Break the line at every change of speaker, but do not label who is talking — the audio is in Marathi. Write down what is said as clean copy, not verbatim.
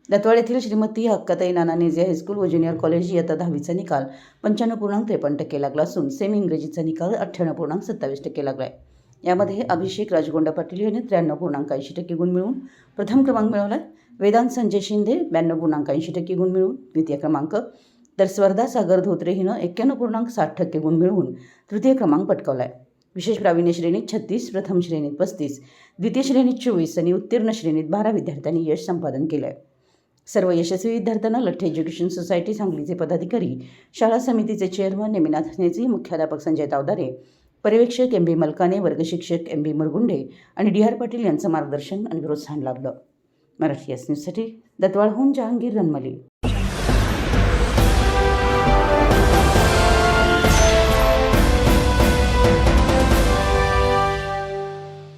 दत्तवाड येथील श्रीमती हक्काताई नाना नेजे हायस्कूल व ज्युनियर कॉलेज इयत्ता 10वीचा निकाल 95.53% लागला असून सेमी इंग्रजीचा निकाल 98.27% लागला आहे. यामध्ये अभिषेक राजगोंडा पाटील यांनी 93.80% गुण मिळवून प्रथम क्रमांक मिळवला. वेदांत संजय शिंदे 92.80% गुण मिळवून द्वितीय क्रमांक, तर स्वर्धा सागर धोत्रे हिनं 91.60% गुण मिळवून तृतीय क्रमांक पटकावला आहे. विशेष प्रावीण्य श्रेणीत 36, प्रथम श्रेणीत 35, द्वितीय श्रेणीत 24 आणि उत्तीर्ण श्रेणीत 12 विद्यार्थ्यांनी यश संपादन केलं आहे. सर्व यशस्वी विद्यार्थ्यांना लठ्ठ एज्युकेशन सोसायटी सांगलीचे पदाधिकारी, शाळा समितीचे चेअरमन नेमिनाथ नेजी, मुख्याध्यापक संजय तावदारे, पर्यवेक्षक MB मलकाने, वर्गशिक्षक MB मुरगुंडे आणि DR पाटील यांचं मार्गदर्शन आणि प्रोत्साहन लाभलं. मराठी न्यूजसाठी दत्तवाडहून जहांगीर रनमली.